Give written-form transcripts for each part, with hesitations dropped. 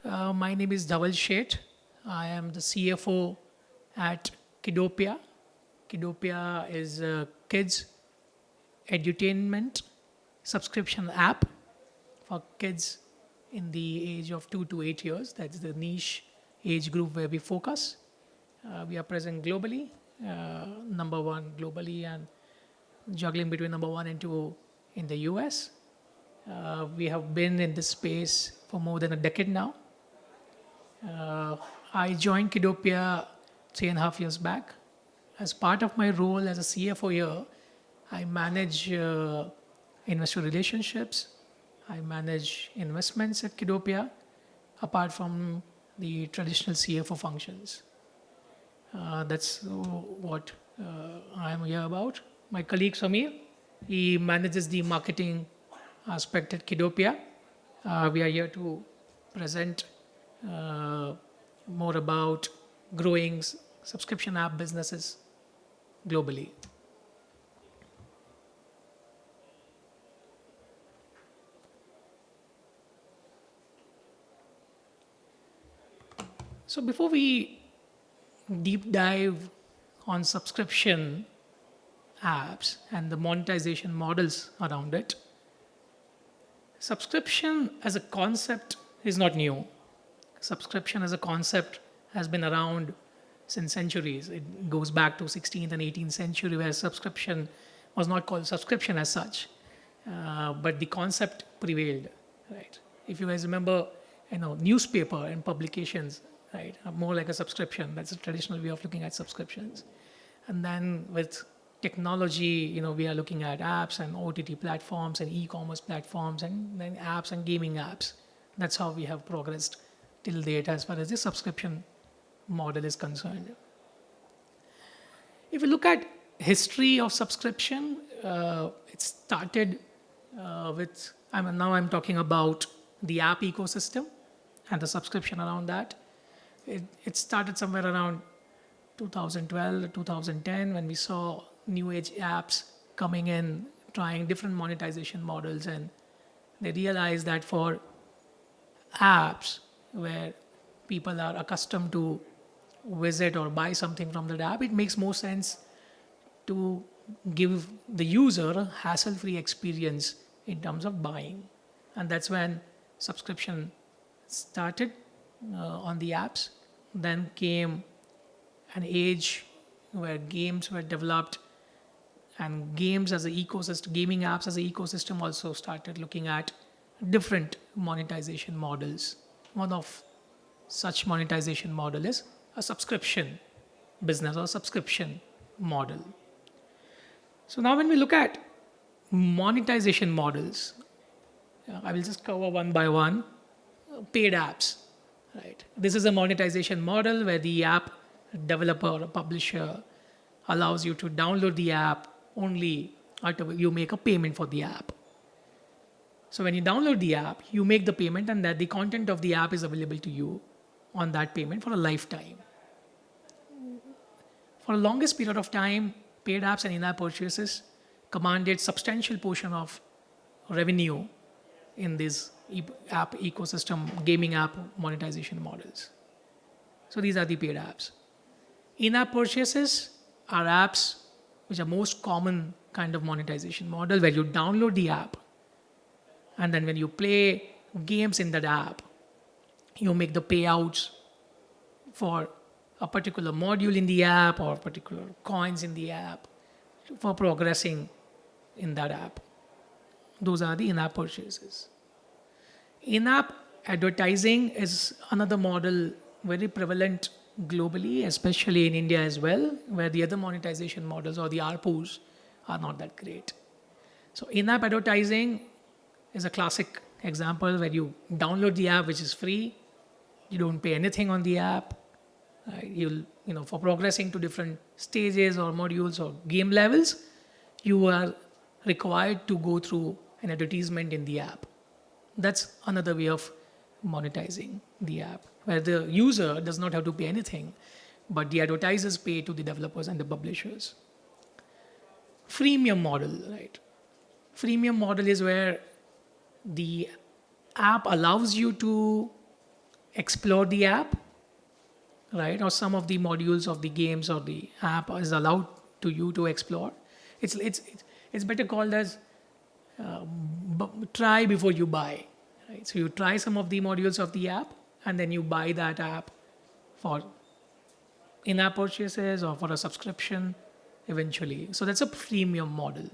My name is Dhaval Sheth. I am the CFO at Kidopia. Kidopia is a kids edutainment subscription app for kids in the age of 2 to 8 years. That's the niche age group where we focus. We are present globally, number one globally, and juggling between number one and two in the US. We have been in this space for more than a decade now. Uh, I joined Kidopia 3.5 years back. As part of my role as a CFO here, I manage investor relationships. I manage investments at Kidopia, apart from the traditional CFO functions. That's what I am here about. My colleague Samir, he manages the marketing aspect at Kidopia. We are here to present uh, more about growing subscription app businesses globally. So before we deep dive on subscription apps and the monetization models around it, subscription as a concept is not new. Subscription as a concept has been around since centuries. It goes back to 16th and 18th century where subscription was not called subscription as such, but the concept prevailed, right? If you guys remember, newspaper and publications, right, are more like a subscription. That's a traditional way of looking at subscriptions. And then with technology, we are looking at apps and OTT platforms and e-commerce platforms and then apps and gaming apps. That's how we have progressed till date as far as the subscription model is concerned. If you look at history of subscription, it started with, now I'm talking about the app ecosystem and the subscription around that. It started somewhere around 2012, 2010 when we saw new age apps coming in, trying different monetization models, and they realized that for apps where people are accustomed to visit or buy something from that app, it makes more sense to give the user a hassle-free experience in terms of buying. And that's when subscription started on the apps. Then came an age where games were developed, and games as an ecosystem, gaming apps as an ecosystem also started looking at different monetization models. One of such monetization model is a subscription business or subscription model. So now when we look at monetization models, I will just cover one by one. Paid apps, right? This is a monetization model where the app developer or publisher allows you to download the app only after you make a payment for the app. So when you download the app, you make the payment, and that the content of the app is available to you on that payment for a lifetime. For the longest period of time, paid apps and in-app purchases commanded substantial portion of revenue in this app ecosystem, gaming app monetization models. So these are the paid apps. In-app purchases are apps which are most common kind of monetization model where you download the app, and then when you play games in that app, you make the payouts for a particular module in the app or particular coins in the app for progressing in that app. Those are the in-app purchases. In-app advertising is another model very prevalent globally, especially in India as well, where the other monetization models or the ARPUs are not that great. So in-app advertising is a classic example where you download the app, which is free. You don't pay anything on the app. For progressing to different stages or modules or game levels, you are required to go through an advertisement in the app. That's another way of monetizing the app, where the user does not have to pay anything, but the advertisers pay to the developers and the publishers. Freemium model, right? Freemium model is where the app allows you to explore the app, right? Or some of the modules of the games or the app is allowed to you to explore. It's it's it's better called as try before you buy, right? So you try some of the modules of the app, and then you buy that app for in-app purchases or for a subscription eventually. So that's a freemium model.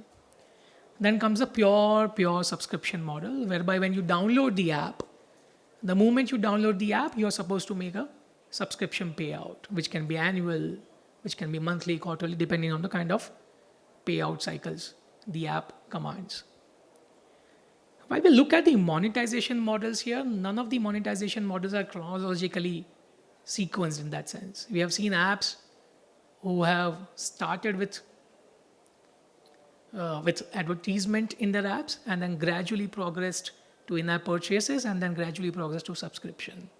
Then comes a pure subscription model, whereby when you download the app, the moment you download the app, you are supposed to make a subscription payout, which can be annual, which can be monthly, quarterly, depending on the kind of payout cycles the app commands. While we look at the monetization models here, none of the monetization models are chronologically sequenced in that sense. We have seen apps who have started with advertisement in their apps and then gradually progressed to in-app purchases and then gradually progressed to subscription.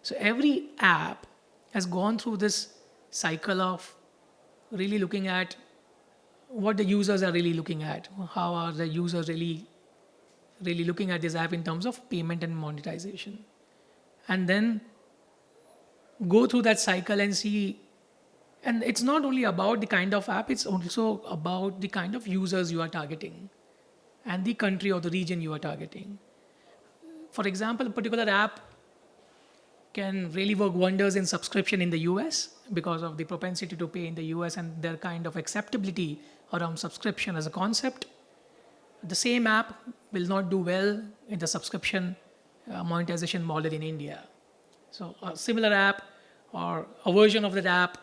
So every app has gone through this cycle of really looking at what the users are really looking at. How are the users really looking at this app in terms of payment and monetization? And then go through that cycle and see. And it's not only about the kind of app, it's also about the kind of users you are targeting and the country or the region you are targeting. For example, a particular app can really work wonders in subscription in the US because of the propensity to pay in the US and their kind of acceptability around subscription as a concept. The same app will not do well in the subscription monetization model in India. So a similar app or a version of that app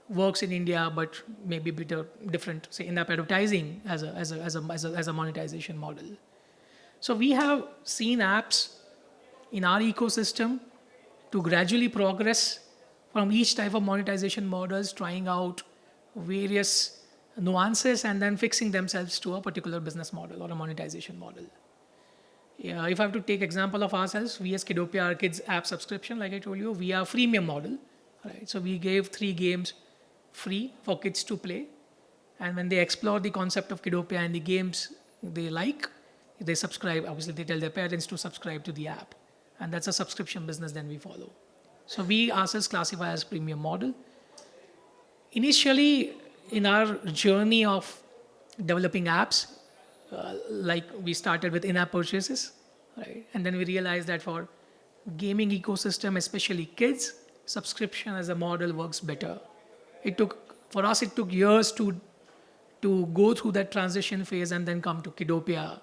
works in India, but maybe a bit different, say in-app advertising as a monetization model. So we have seen apps in our ecosystem to gradually progress from each type of monetization models, trying out various nuances and then fixing themselves to a particular business model or a monetization model. Yeah, if I have to take example of ourselves, we as Kidopia, our kids app subscription, like I told you, we are freemium model, right? So we gave 3 games free for kids to play. And when they explore the concept of Kidopia and the games they like, they subscribe. Obviously, they tell their parents to subscribe to the app. And that's a subscription business then we follow. So we ourselves classify as premium model. Initially, in our journey of developing apps, like we started with in-app purchases, right? And then we realized that for gaming ecosystem, especially kids, subscription as a model works better. For us, it took years to go through that transition phase and then come to Kidopia,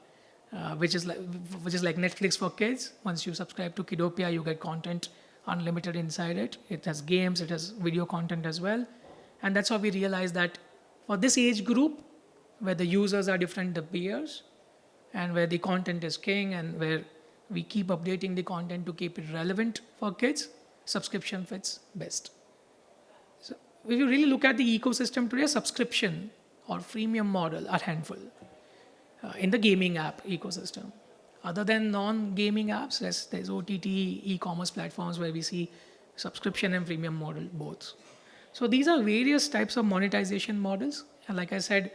which is like Netflix for kids. Once you subscribe to Kidopia, you get content unlimited inside it. It has games, it has video content as well. And that's how we realized that for this age group, where the users are different, the peers, and where the content is king, and where we keep updating the content to keep it relevant for kids, subscription fits best. So if you really look at the ecosystem today, subscription or freemium model are handful in the gaming app ecosystem. Other than non-gaming apps, there's OTT, e-commerce platforms where we see subscription and freemium model both. So these are various types of monetization models. And like I said,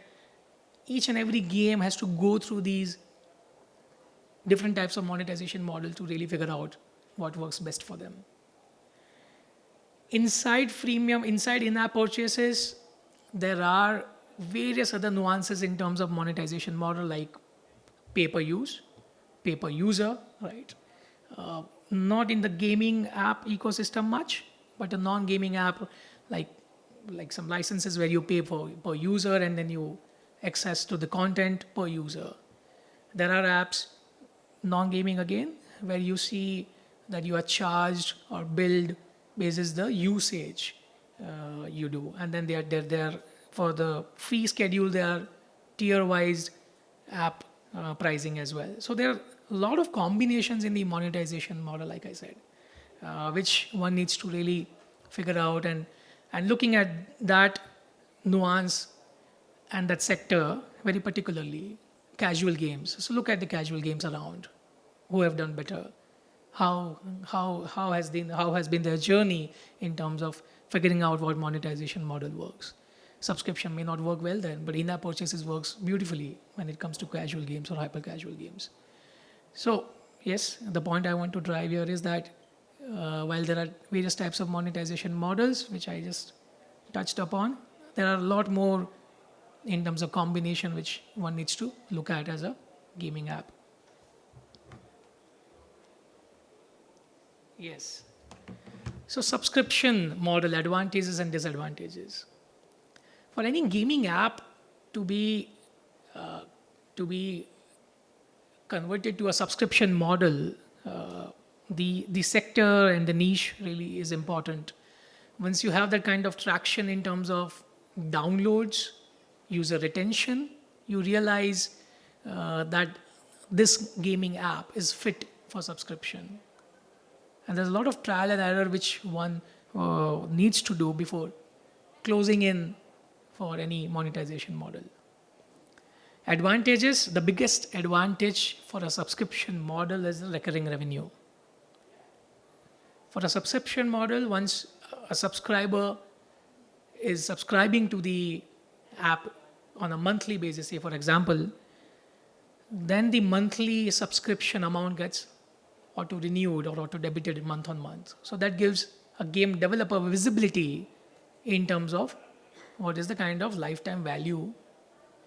each and every game has to go through these different types of monetization model to really figure out what works best for them. Inside freemium, inside in-app purchases, there are various other nuances in terms of monetization model, like pay-per-use, pay-per-user, right? Not in the gaming app ecosystem much, but a non-gaming app like some licenses where you pay per user and then you access to the content per user. There are apps, non-gaming again, where you see that you are charged or billed basis the usage you do, and then they're for the fee schedule, they are tier-wise app pricing as well. So there are a lot of combinations in the monetization model, like I said, which one needs to really figure out, and looking at that nuance and that sector very particularly, casual games. So look at the casual games around who have done better. How has been their journey in terms of figuring out what monetization model works. Subscription may not work well then, but in-app purchases works beautifully when it comes to casual games or hyper casual games. So yes, the point I want to drive here is that while there are various types of monetization models, which I just touched upon, there are a lot more in terms of combination which one needs to look at as a gaming app. Yes. So subscription model advantages and disadvantages. For any gaming app to be converted to a subscription model, the sector and the niche really is important. Once you have that kind of traction in terms of downloads, user retention, you realize that this gaming app is fit for subscription. And there's a lot of trial and error which one needs to do before closing in for any monetization model. Advantages, the biggest advantage for a subscription model is the recurring revenue. For a subscription model, once a subscriber is subscribing to the app on a monthly basis, say for example, then the monthly subscription amount gets auto renewed or auto debited month on month. So that gives a game developer visibility in terms of what is the kind of lifetime value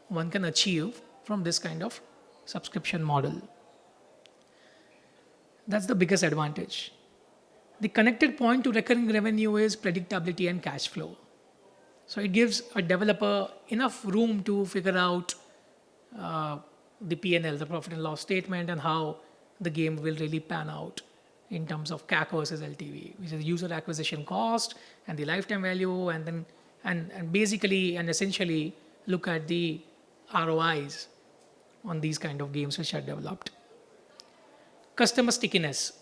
one can achieve from this kind of subscription model. That's the biggest advantage. The connected point to recurring revenue is predictability and cash flow. So it gives a developer enough room to figure out the P&L, the profit and loss statement, and how the game will really pan out in terms of CAC versus LTV, which is user acquisition cost and the lifetime value, and then and basically and essentially look at the ROIs on these kind of games which are developed. Customer stickiness.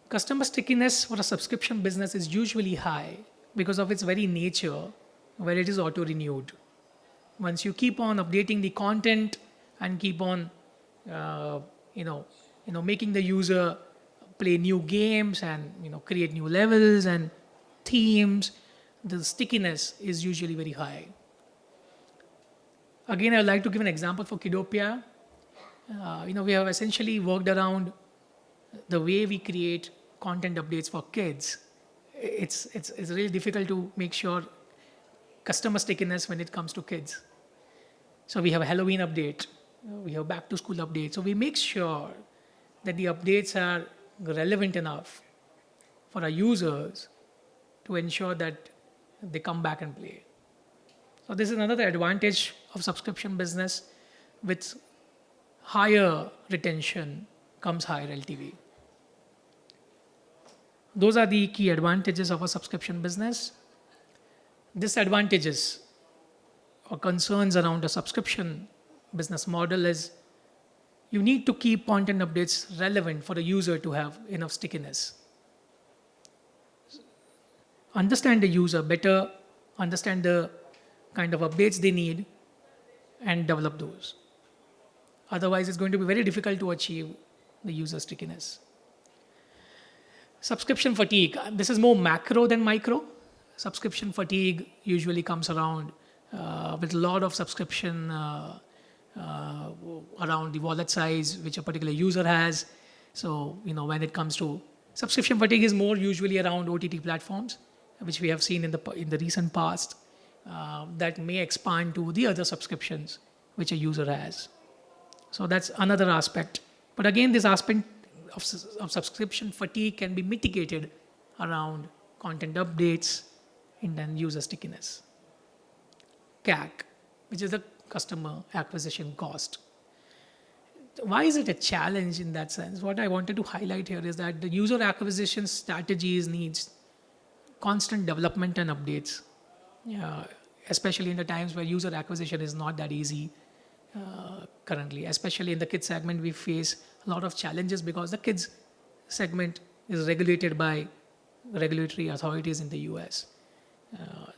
Customer stickiness for a subscription business is usually high because of its very nature, where it is auto renewed. Once you keep on updating the content and keep on making the user play new games and create new levels and themes, the stickiness is usually very high. Again, I would like to give an example for Kidopia. We have essentially worked around the way we create content updates for kids. It's really difficult to make sure customer stickiness when it comes to kids. So we have a Halloween update, we have back to school update. So we make sure that the updates are relevant enough for our users to ensure that they come back and play. So this is another advantage of subscription business. With higher retention comes higher LTV. Those are the key advantages of a subscription business. Disadvantages or concerns around a subscription business model is you need to keep content updates relevant for the user to have enough stickiness. Understand the user better, understand the kind of updates they need, and develop those. Otherwise, it's going to be very difficult to achieve the user stickiness. Subscription fatigue. This is more macro than micro. Subscription fatigue usually comes around with a lot of subscription around the wallet size which a particular user has. So, when it comes to subscription fatigue is more usually around OTT platforms, which we have seen in the recent past, that may expand to the other subscriptions which a user has. So that's another aspect. But again, this aspect of subscription fatigue can be mitigated around content updates and then user stickiness. CAC, which is the customer acquisition cost. Why is it a challenge in that sense? What I wanted to highlight here is that the user acquisition strategies needs constant development and updates, especially in the times where user acquisition is not that easy currently. Especially in the kids segment, we face a lot of challenges because the kids segment is regulated by regulatory authorities in the US.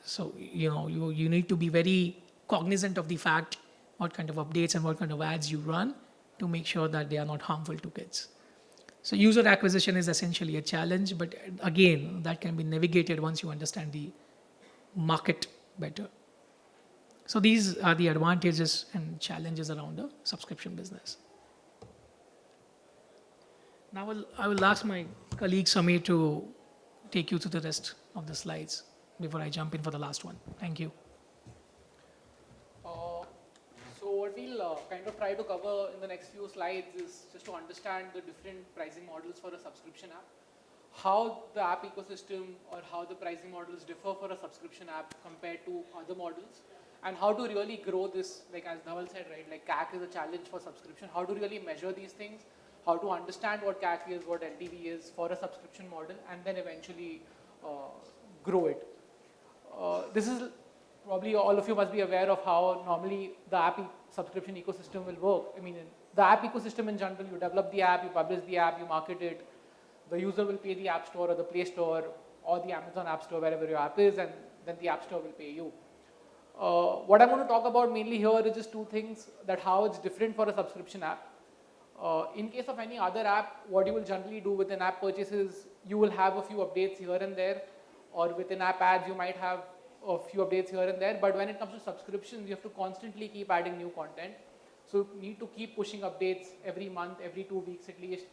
So you need to be very cognizant of the fact what kind of updates and what kind of ads you run to make sure that they are not harmful to kids. So user acquisition is essentially a challenge, but again, that can be navigated once you understand the market better. So these are the advantages and challenges around the subscription business. Now I will ask my colleague Samir to take you through the rest of the slides before I jump in for the last one. Thank you. So what we'll kind of try to cover in the next few slides is just to understand the different pricing models for a subscription app, how the app ecosystem or how the pricing models differ for a subscription app compared to other models, and how to really grow this, like as Dhaval said, right, like CAC is a challenge for subscription, how to really measure these things, how to understand what CAC is, what LTV is for a subscription model, and then eventually grow it. This is probably all of you must be aware of how normally the app subscription ecosystem will work. I mean, the app ecosystem in general, you develop the app, you publish the app, you market it, the user will pay the App Store or the Play Store or the Amazon App Store, wherever your app is, and then the App Store will pay you. What I'm going to talk about mainly here is just two things, that how it's different for a subscription app. In case of any other app, what you will generally do with an app purchase is you will have a few updates here and there, or with in-app ads you might have a few updates here and there, but when it comes to subscriptions, you have to constantly keep adding new content. So you need to keep pushing updates every month, every 2 weeks at least.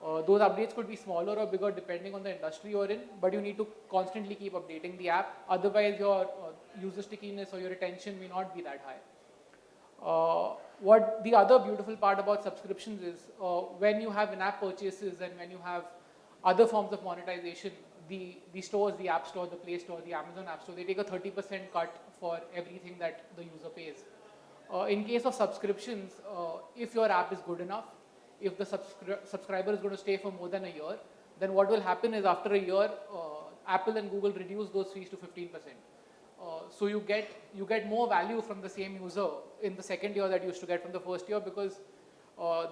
Those updates could be smaller or bigger depending on the industry you're in, but you need to constantly keep updating the app. Otherwise, your user stickiness or your retention may not be that high. What the other beautiful part about subscriptions is when you have in-app purchases and when you have other forms of monetization, the stores, the App Store, the Play Store, the Amazon App Store, they take a 30% cut for everything that the user pays. In case of subscriptions, if your app is good enough, if the subscriber is going to stay for more than a year, then what will happen is after a year, Apple and Google reduce those fees to 15%. So you get more value from the same user in the second year that you used to get from the first year, because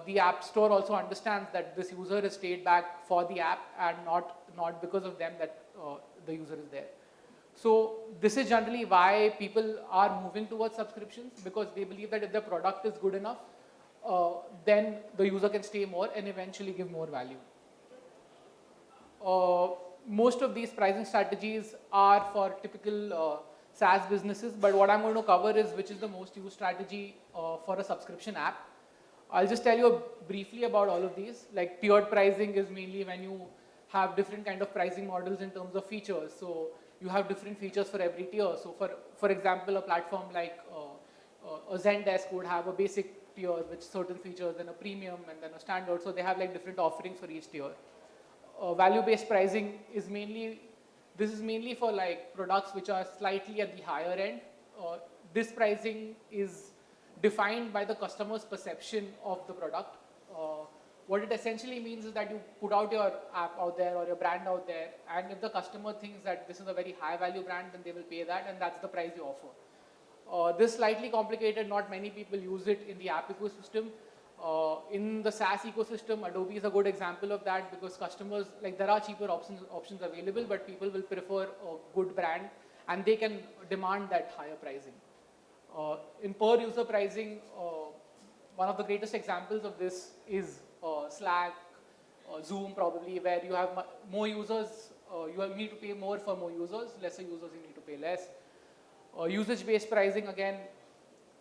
the App Store also understands that this user has stayed back for the app and not because of them that the user is there. So this is generally why people are moving towards subscriptions, because they believe that if the product is good enough, then the user can stay more and eventually give more value. Most of these pricing strategies are for typical SaaS businesses, but what I'm going to cover is which is the most used strategy for a subscription app. I'll just tell you briefly about all of these. Like tiered pricing is mainly when you have different kind of pricing models in terms of features. So you have different features for every tier. So for example, a platform like a Zendesk would have a basic tier with certain features, then a premium, and then a standard. So they have like different offerings for each tier. Value-based pricing is mainly for like products which are slightly at the higher end. This pricing is defined by the customer's perception of the product. What it essentially means is that you put out your app out there or your brand out there, and if the customer thinks that this is a very high value brand, then they will pay that, and that's the price you offer. This is slightly complicated, not many people use it in the app ecosystem. In the SaaS ecosystem, Adobe is a good example of that, because customers, like there are cheaper options available, but people will prefer a good brand and they can demand that higher pricing. In per user pricing, one of the greatest examples of this is Slack, Zoom probably, where you have more users, you need to pay more for more users, lesser users you need to pay less. Usage-based pricing, again,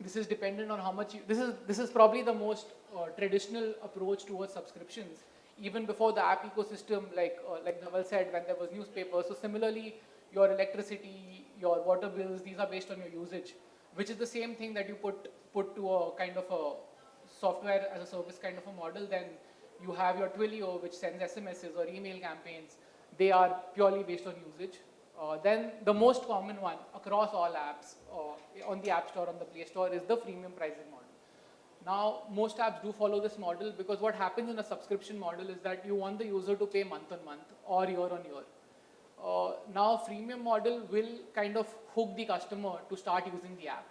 this is dependent on how much this is probably the most traditional approach towards subscriptions, even before the app ecosystem, like Dhaval said, when there was newspaper. So similarly, your electricity, your water bills, these are based on your usage, which is the same thing that you put to a kind of a software as a service kind of a model. Then you have your Twilio, which sends SMSs or email campaigns. They are purely based on usage. Then the most common one across all apps on the App Store, on the Play Store, is the freemium pricing model. Now, most apps do follow this model, because what happens in a subscription model is that you want the user to pay month on month or year on year. Now, freemium model will kind of hook the customer to start using the app.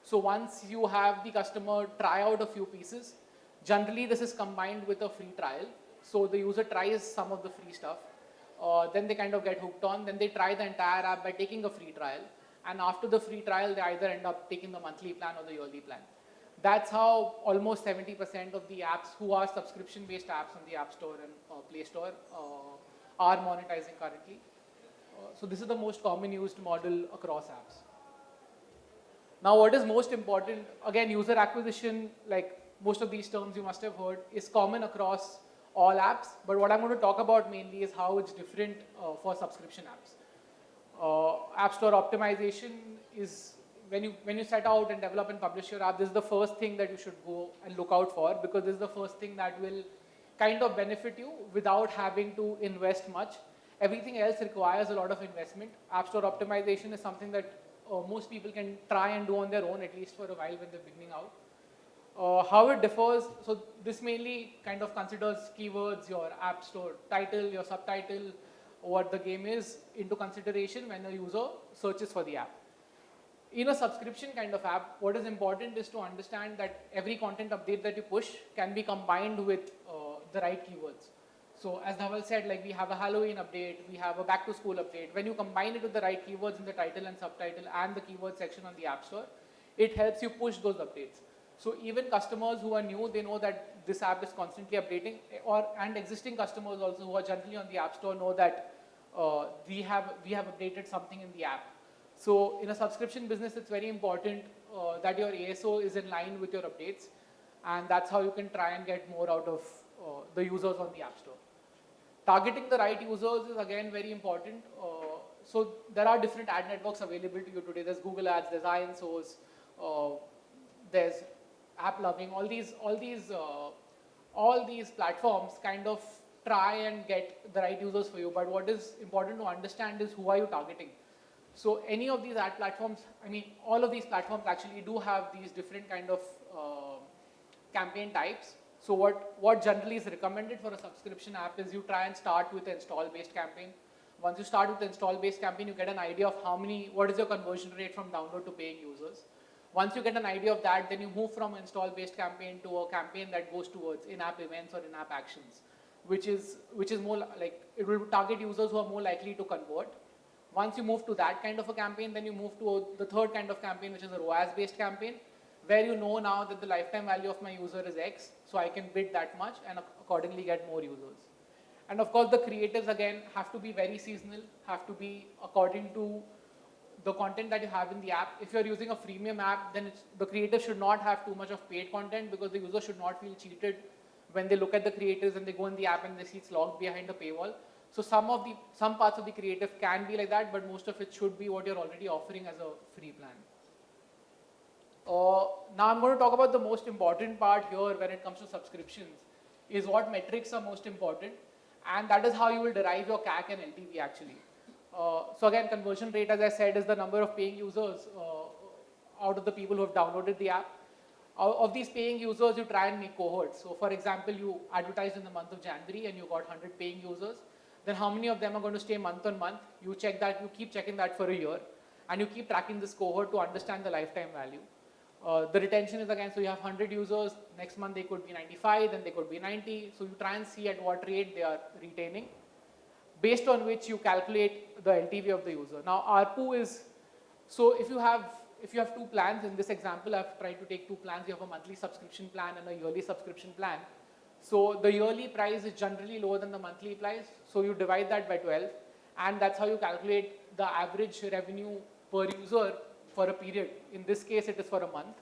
So once you have the customer try out a few pieces, generally this is combined with a free trial. So the user tries some of the free stuff. Then they kind of get hooked on. Then they try the entire app by taking a free trial. And after the free trial, they either end up taking the monthly plan or the yearly plan. That's how almost 70% of the apps who are subscription-based apps on the App Store and Play Store are monetizing currently. So this is the most common used model across apps. Now, what is most important, again, user acquisition, like most of these terms you must have heard, is common across all apps, but what I'm going to talk about mainly is how it's different for subscription apps. App Store optimization is when you set out and develop and publish your app, this is the first thing that you should go and look out for, because this is the first thing that will kind of benefit you without having to invest much. Everything else requires a lot of investment. App Store optimization is something that most people can try and do on their own, at least for a while when they're beginning out. How it differs, so this mainly kind of considers keywords, your app store title, your subtitle, what the game is into consideration when a user searches for the app. In a subscription kind of app, what is important is to understand that every content update that you push can be combined with the right keywords. So as Dhaval said, like we have a Halloween update, we have a back to school update. When you combine it with the right keywords in the title and subtitle and the keyword section on the app store, it helps you push those updates. So even customers who are new, they know that this app is constantly updating, and existing customers also who are generally on the app store know that we have updated something in the app. So in a subscription business, it's very important that your ASO is in line with your updates, and that's how you can try and get more out of the users on the app store. Targeting the right users is again very important. So there are different ad networks available to you today. There's Google Ads, there's ironSource, there's AppLovin. All these platforms kind of try and get the right users for you. But what is important to understand is who are you targeting. So any of these ad platforms, I mean, all of these platforms actually do have these different kind of campaign types. So what generally is recommended for a subscription app is you try and start with an install-based campaign. Once you start with the install-based campaign, you get an idea of what is your conversion rate from download to paying users. Once you get an idea of that, then you move from an install-based campaign to a campaign that goes towards in-app events or in-app actions, which is more like it will target users who are more likely to convert. Once you move to that kind of a campaign, then you move to the third kind of campaign, which is a ROAS-based campaign, where you know now that the lifetime value of my user is X, so I can bid that much and accordingly get more users. And of course, the creatives again have to be very seasonal, have to be according to the content that you have in the app. If you're using a freemium app, then the creative should not have too much of paid content, because the user should not feel cheated when they look at the creatives and they go in the app and they see it's logged behind a paywall. So some parts of the creative can be like that, but most of it should be what you're already offering as a free plan. Now I'm going to talk about the most important part here when it comes to subscriptions, is what metrics are most important, and that is how you will derive your CAC and LTV actually. So again, conversion rate, as I said, is the number of paying users out of the people who have downloaded the app. Of these paying users, you try and make cohorts. So for example, you advertised in the month of January and you got 100 paying users. Then how many of them are going to stay month on month? You check that, you keep checking that for a year, and you keep tracking this cohort to understand the lifetime value. The retention is again, so you have 100 users, next month they could be 95, then they could be 90. So you try and see at what rate they are retaining, based on which you calculate the LTV of the user. Now ARPU is, so if you have two plans, in this example I've tried to take two plans. You have a monthly subscription plan and a yearly subscription plan. So the yearly price is generally lower than the monthly price, so you divide that by 12, and that's how you calculate the average revenue per user for a period. In this case, it is for a month.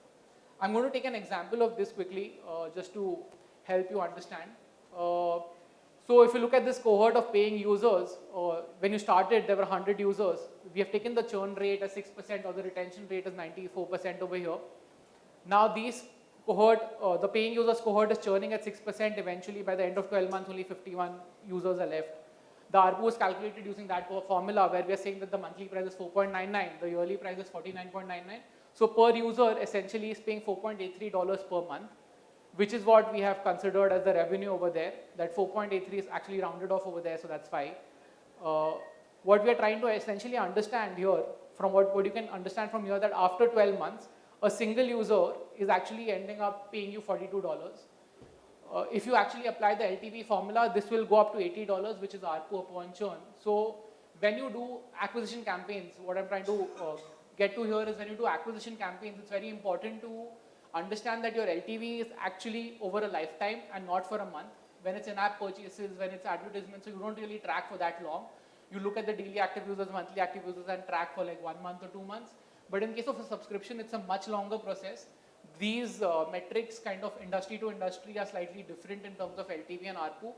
I'm going to take an example of this quickly, just to help you understand. So if you look at this cohort of paying users, when you started, there were 100 users. We have taken the churn rate as 6%, or the retention rate is 94% over here. Now these cohort, the paying users cohort is churning at 6%. Eventually, by the end of 12 months, only 51 users are left. The ARPU is calculated using that formula, where we are saying that the monthly price is 4.99, the yearly price is 49.99. So per user essentially is paying $4.83 per month, which is what we have considered as the revenue over there. That 4.83 is actually rounded off over there, so that's fine. What we are trying to essentially understand here, from what you can understand from here, that after 12 months, a single user is actually ending up paying you $42. If you actually apply the LTV formula, this will go up to $80, which is ARPU upon churn. So when you do acquisition campaigns, what I'm trying to get to here is, when you do acquisition campaigns, it's very important to understand that your LTV is actually over a lifetime and not for a month. When it's in-app purchases, when it's advertisements, so you don't really track for that long. You look at the daily active users, monthly active users, and track for like 1 month or 2 months. But in case of a subscription, it's a much longer process, these metrics kind of industry to industry are slightly different in terms of LTV and ARPU.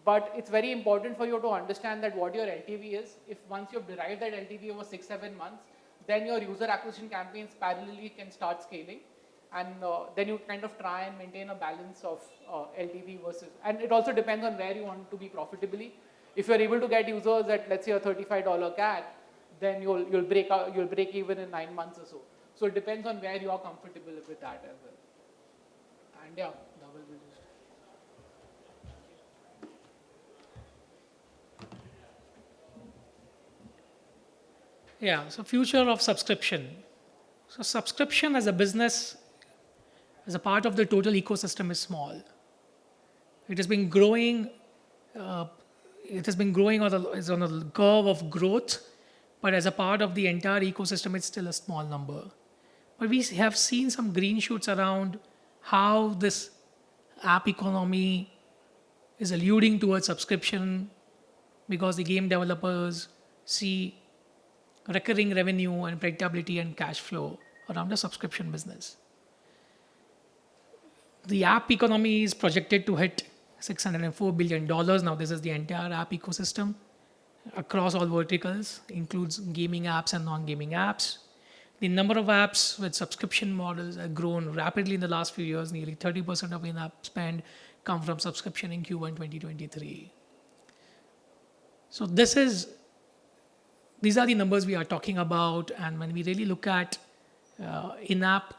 But it's very important for you to understand that what your LTV is. If once you've derived that LTV over 6-7 months, then your user acquisition campaigns parallelly can start scaling. And then you kind of try and maintain a balance of LTV versus, and it also depends on where you want to be profitably. If you're able to get users at, let's say, a $35 CAC, then you'll break even in 9 months or so. So it depends on where you are comfortable with that as well. And yeah, that will be just. Yeah, so future of subscription. So subscription as a business, as a part of the total ecosystem is small. It has been growing, is on a curve of growth, but as a part of the entire ecosystem, it's still a small number. But we have seen some green shoots around how this app economy is alluding towards subscription because the game developers see recurring revenue and predictability and cash flow around the subscription business. The app economy is projected to hit $604 billion. Now, this is the entire app ecosystem across all verticals, includes gaming apps and non-gaming apps. The number of apps with subscription models have grown rapidly in the last few years. Nearly 30% of in-app spend come from subscription in Q1 2023. So these are the numbers we are talking about. And when we really look at in-app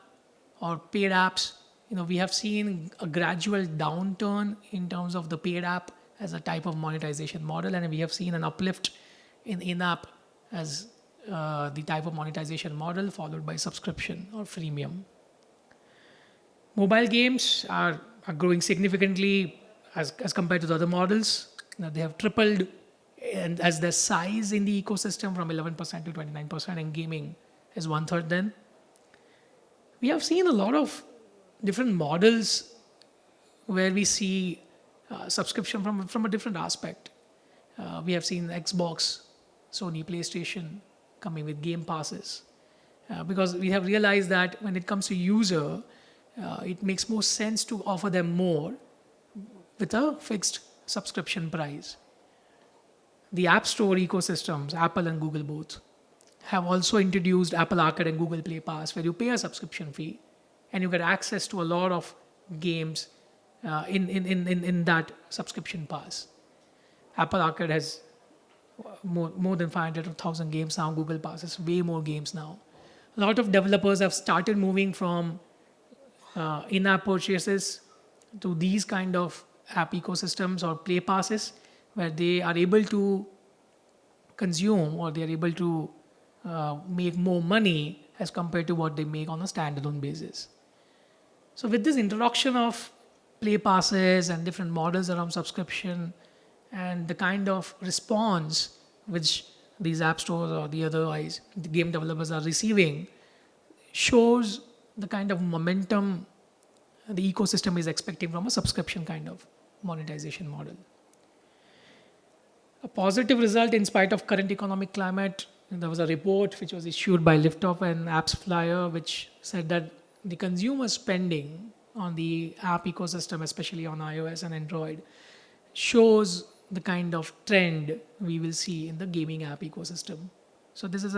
or paid apps, we have seen a gradual downturn in terms of the paid app as a type of monetization model, and we have seen an uplift in in-app as the type of monetization model, followed by subscription or freemium. Mobile games are growing significantly as compared to the other models. They have tripled and as their size in the ecosystem from 11% to 29%, and gaming is 1/3 then. We have seen a lot of different models where we see subscription from a different aspect. We have seen Xbox, Sony, PlayStation coming with game passes because we have realized that when it comes to user, it makes more sense to offer them more with a fixed subscription price. The App Store ecosystems, Apple and Google both, have also introduced Apple Arcade and Google Play Pass, where you pay a subscription fee and you get access to a lot of games in that subscription pass. Apple Arcade has more than 500 or 1,000 games now. Google Pass has way more games now. A lot of developers have started moving from in-app purchases to these kind of app ecosystems or play passes, where they are able to consume or they are able to make more money as compared to what they make on a standalone basis. So with this introduction of play passes and different models around subscription and the kind of response which these app stores or the game developers are receiving, shows the kind of momentum the ecosystem is expecting from a subscription kind of monetization model. A positive result in spite of current economic climate, there was a report which was issued by Liftoff and AppsFlyer, which said that the consumer spending on the app ecosystem, especially on iOS and Android, shows the kind of trend we will see in the gaming app ecosystem. So this is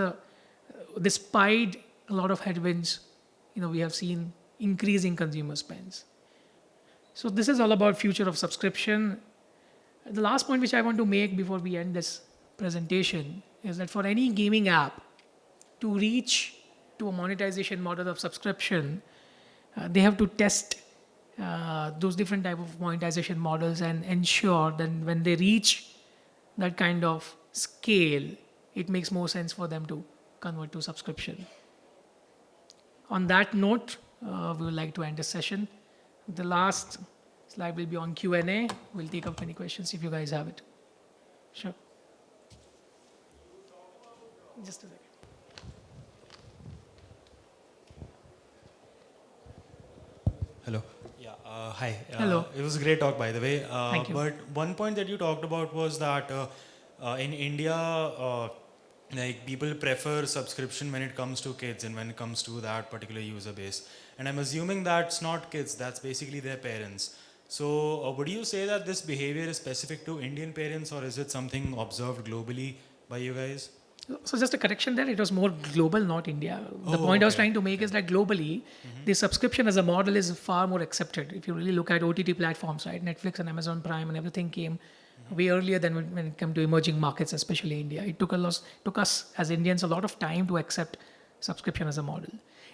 despite a lot of headwinds, we have seen increasing consumer spends. So this is all about future of subscription. The last point which I want to make before we end this presentation is that for any gaming app to reach to a monetization model of subscription, they have to test those different type of monetization models and ensure that when they reach that kind of scale, it makes more sense for them to convert to subscription. On that note, we would like to end the session. The last slide will be on Q&A. We'll take up any questions if you guys have it. Sure. Just a second. Hello. Yeah. Hi. Hello. It was a great talk, by the way. Thank you. But one point that you talked about was that in India, like people prefer subscription when it comes to kids and when it comes to that particular user base. And I'm assuming that's not kids, that's basically their parents. So would you say that this behavior is specific to Indian parents, or is it something observed globally by you guys? So just a correction there, it was more global, not India. The Oh, point I was okay. trying to make is that globally, the subscription as a model is far more accepted. If you really look at OTT platforms, right, Netflix and Amazon Prime and everything came way earlier than when it came to emerging markets, especially India. It took us as Indians a lot of time to accept subscription as a model.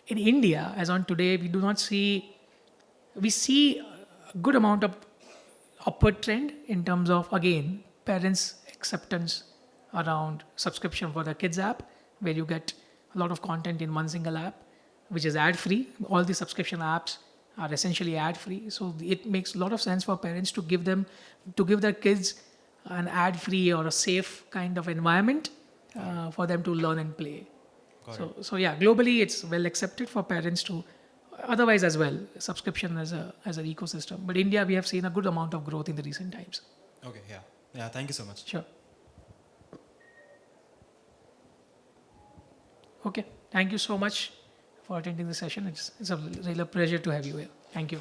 In India, as on today, we see a good amount of upward trend in terms of, again, parents' acceptance around subscription for the kids app, where you get a lot of content in one single app, which is ad free. All the subscription apps are essentially ad free, so it makes a lot of sense for parents to give their kids an ad free or a safe kind of environment for them to learn and play. So yeah, globally it's well accepted for parents to, otherwise as well, subscription as an ecosystem. But India, we have seen a good amount of growth in the recent times. Okay, yeah. Yeah, thank you so much. Sure. Okay, thank you so much for attending the session. It's a real pleasure to have you here. Thank you.